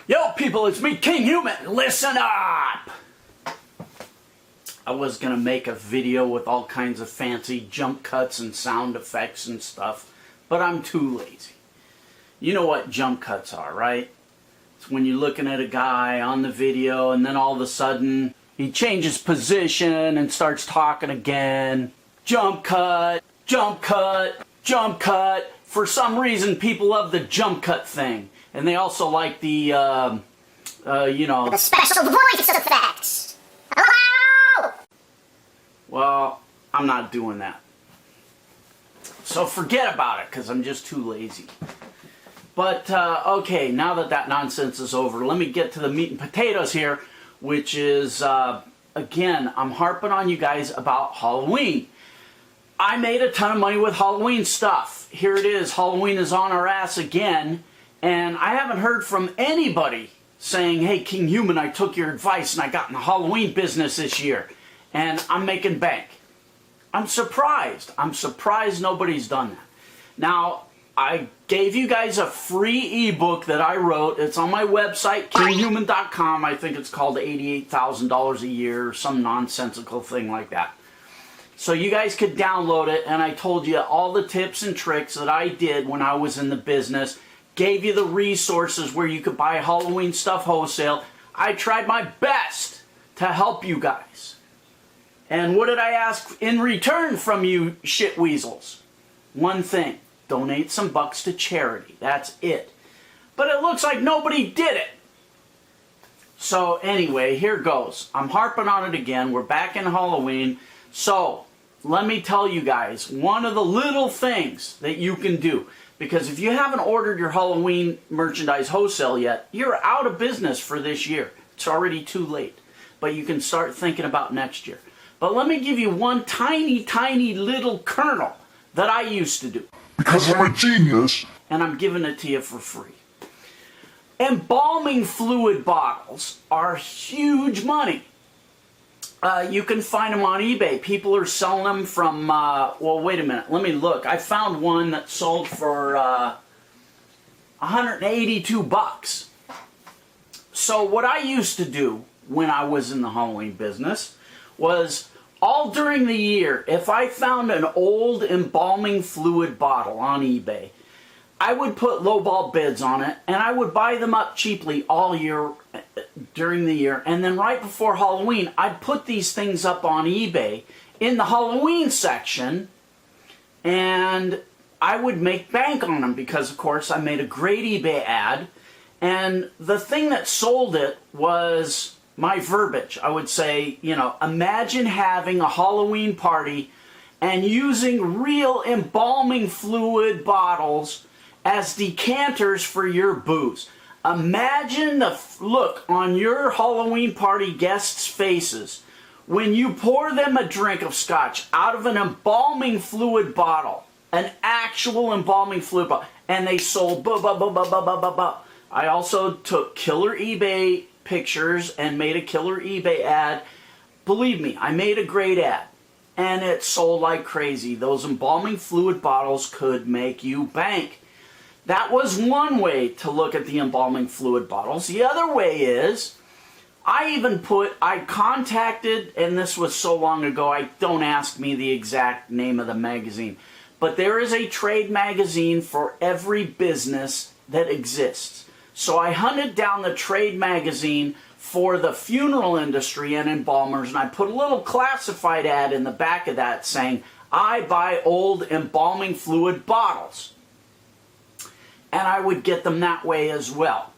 Yo people, it's me, Kinghuman. Listen up! I was gonna make a video with all kinds of fancy jump cuts and sound effects and stuff, but I'm too lazy. You know what jump cuts are, right? It's when you're looking at a guy on the video and then all of a sudden he changes position and starts talking again. Jump cut, jump cut, jump cut. For some reason people love the jump cut thing. And they also like the, the special voice effects. Hello! Well, I'm not doing that. So forget about it, because I'm just too lazy. But, okay, now that that nonsense is over, let me get to the meat and potatoes here, which is, again, I'm harping on you guys about Halloween. I made a ton of money with Halloween stuff. Here it is, Halloween is on our ass again. And I haven't heard from anybody saying, hey, Kinghuman, I took your advice and I got in the Halloween business this year. And I'm making bank. I'm surprised. I'm surprised nobody's done that. Now, I gave you guys a free ebook that I wrote. It's on my website, kinghuman.com. I think it's called $88,000 a year or some nonsensical thing like that. So you guys could download it, and I told you all the tips and tricks that I did when I was in the business. Gave you the resources where you could buy Halloween stuff wholesale. I tried my best to help you guys. And what did I ask in return from you shit weasels? One thing. Donate some bucks to charity. That's it. But it looks like nobody did it. So anyway, here goes. I'm harping on it again. We're back in Halloween. So let me tell you guys one of the little things that you can do. Because if you haven't ordered your Halloween merchandise wholesale yet, you're out of business for this year. It's already too late. But you can start thinking about next year. But let me give you one tiny, tiny little kernel that I used to do. Because I'm a genius. And I'm giving it to you for free. Embalming fluid bottles are huge money. You can find them on eBay. People are selling them from, well, wait a minute. Let me look. I found one that sold for 182 bucks. So what I used to do when I was in the Halloween business was all during the year, if I found an old embalming fluid bottle on eBay, I would put lowball bids on it, and I would buy them up cheaply all year during the year. And then right before Halloween, I'd put these things up on eBay in the Halloween section, and I would make bank on them because, of course, I made a great eBay ad. And the thing that sold it was my verbiage. I would say, you know, imagine having a Halloween party and using real embalming fluid bottles as decanters for your booze. Imagine the look on your Halloween party guests' faces when you pour them a drink of scotch out of an embalming fluid bottle, an actual embalming fluid bottle, and they sold I also took killer eBay pictures and made a killer eBay ad. Believe me, I made a great ad, and it sold like crazy. Those embalming fluid bottles could make you bank. That was one way to look at the embalming fluid bottles. The other way is, I contacted, and this was so long ago, don't ask me the exact name of the magazine, but there is a trade magazine for every business that exists. So I hunted down the trade magazine for the funeral industry and embalmers, and I put a little classified ad in the back of that saying, I buy old embalming fluid bottles. And I would get them that way as well.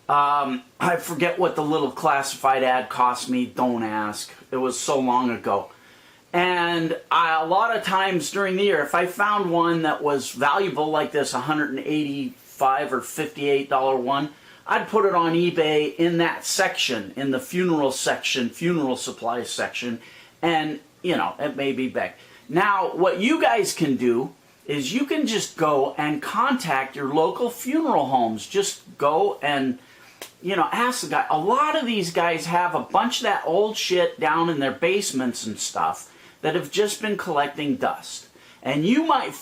I forget what the little classified ad cost me. Don't ask. It was so long ago. And a lot of times during the year, if I found one that was valuable like this, $185 or $58 one, I'd put it on eBay in that section, in the funeral section, funeral supplies section, and, you know, it may be back. Now, what you guys can do is you can just go and contact your local funeral homes. Just go and, you know, ask the guy. A lot of these guys have a bunch of that old shit down in their basements and stuff that have just been collecting dust. And you might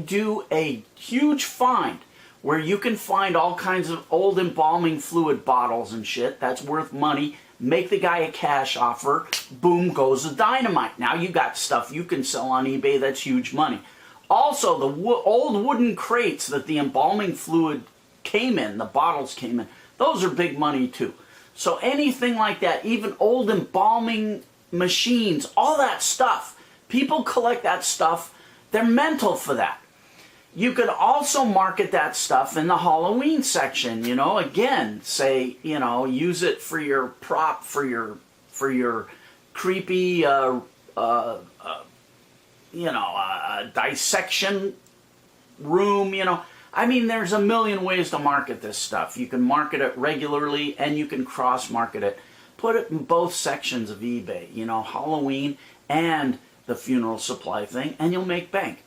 do a huge find where you can find all kinds of old embalming fluid bottles and shit that's worth money. Make the guy a cash offer. Boom goes the dynamite. Now you got stuff you can sell on eBay that's huge money. Also, the old wooden crates that the embalming fluid came in, the bottles came in, those are big money too. So anything like that, even old embalming machines, all that stuff, people collect that stuff. They're mental for that. You could also market that stuff in the Halloween section, you know, again, say, you know, use it for your prop, for your creepy, dissection room, you know. I mean, there's a million ways to market this stuff. You can market it regularly and you can cross-market it. Put it in both sections of eBay, you know, Halloween and the funeral supply thing, and you'll make bank.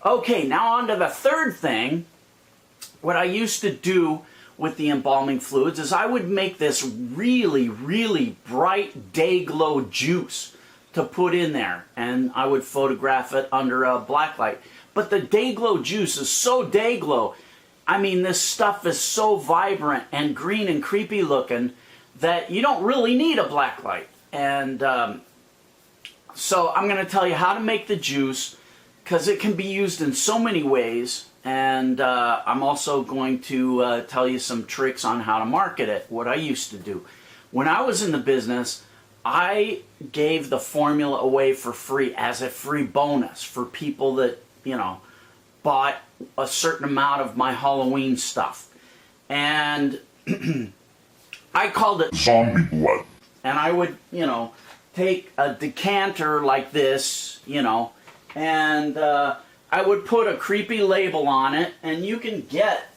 Okay, now on to the third thing. What I used to do with the embalming fluids is I would make this really, really bright day glow juice to put in there, and I would photograph it under a black light. But the day glow juice is so day glow. I mean, this stuff is so vibrant and green and creepy looking that you don't really need a black light. And so I'm going to tell you how to make the juice, because it can be used in so many ways. And I'm also going to tell you some tricks on how to market it, what I used to do. When I was in the business, I gave the formula away for free as a free bonus for people that, you know, bought a certain amount of my Halloween stuff. And I called it Zombie blood. And I would, you know, take a decanter like this, you know, and I would put a creepy label on it, and you can get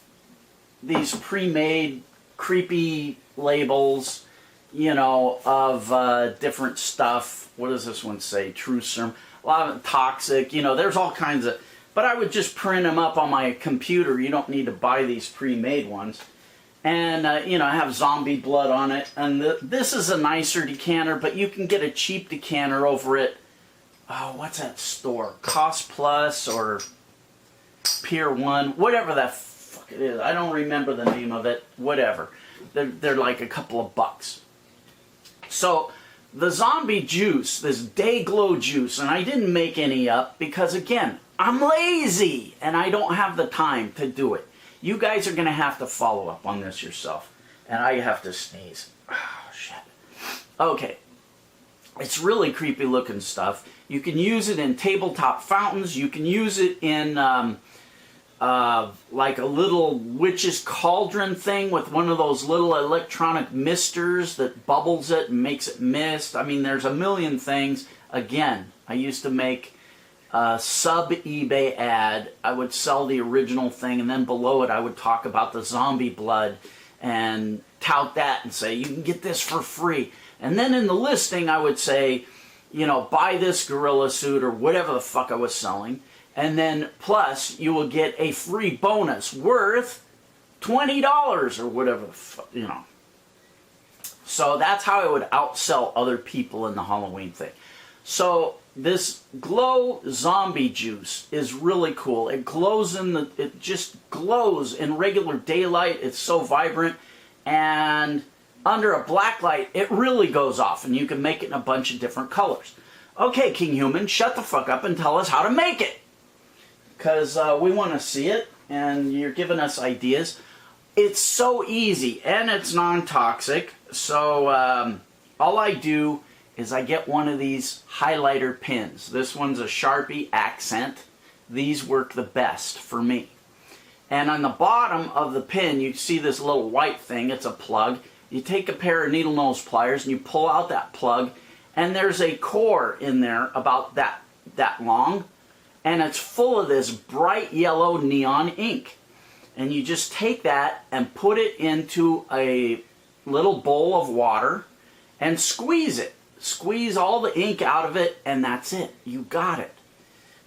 these pre-made creepy labels, you know, of different stuff. What does this one say? True serum. A lot of it toxic, you know, there's all kinds of, but I would just print them up on my computer. You don't need to buy these pre-made ones. And, you know, I have zombie blood on it. And this is a nicer decanter, but you can get a cheap decanter over at, oh, what's that store? Cost Plus or Pier 1, whatever that fuck it is. I don't remember the name of it. Whatever. They're like a couple of bucks. So the zombie juice, this day glow juice, and I didn't make any up because, again, I'm lazy and I don't have the time to do it. You guys are going to have to follow up on this yourself. And I have to sneeze. Oh, shit. Okay. It's really creepy looking stuff. You can use it in tabletop fountains. You can use it in like a little witch's cauldron thing with one of those little electronic misters that bubbles it and makes it mist. I mean, there's a million things. Again, I used to make a sub-eBay ad. I would sell the original thing, and then below it I would talk about the zombie blood and tout that and say, you can get this for free. And then in the listing I would say, you know, buy this gorilla suit or whatever the fuck I was selling. And then plus you will get a free bonus worth $20 or whatever the fuck, you know. So that's how I would outsell other people in the Halloween thing. So this glow zombie juice is really cool. It glows it just glows in regular daylight. It's so vibrant, and under a black light it really goes off, and you can make it in a bunch of different colors. Okay, Kinghuman, shut the fuck up and tell us how to make it, because we want to see it and you're giving us ideas. It's so easy and it's non-toxic. So all I do is I get one of these highlighter pins. This one's a Sharpie accent. These work the best for me. And on the bottom of the pin, you see this little white thing. It's a plug. You take a pair of needle nose pliers and you pull out that plug, and there's a core in there about that long, and it's full of this bright yellow neon ink. And you just take that and put it into a little bowl of water and squeeze it. Squeeze all the ink out of it, and that's it. You got it.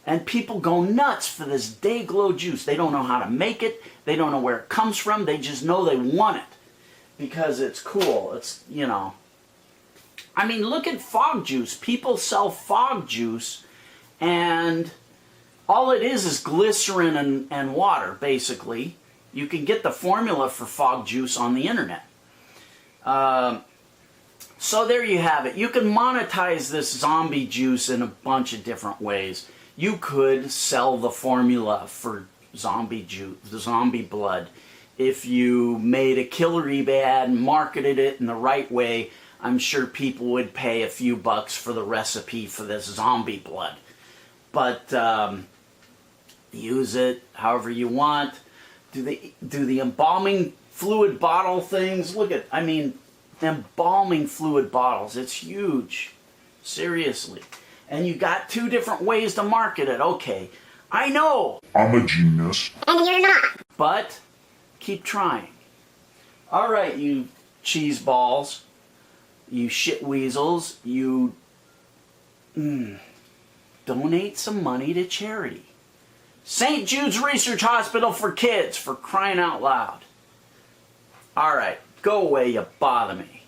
And people go nuts for this day glow juice. They don't know how to make it. They don't know where it comes from. They just know they want it because it's cool. It's, you know. I mean, look at fog juice. People sell fog juice, and all it is glycerin and water, basically. You can get the formula for fog juice on the internet. So there you have it. You can monetize this zombie juice in a bunch of different ways. You could sell the formula for zombie juice, the zombie blood. If you made a killer eBay ad and marketed it in the right way, I'm sure people would pay a few bucks for the recipe for this zombie blood. But use it however you want. Do the embalming fluid bottle things? Look at, I mean, embalming fluid bottles. It's huge. Seriously. And you got 2 different ways to market it. Okay, I know. I'm a genius. And you're not. But keep trying. All right, you cheese balls. You shit weasels. You donate some money to charity. St. Jude's Research Hospital for Kids, for crying out loud. All right, go away, you bother me.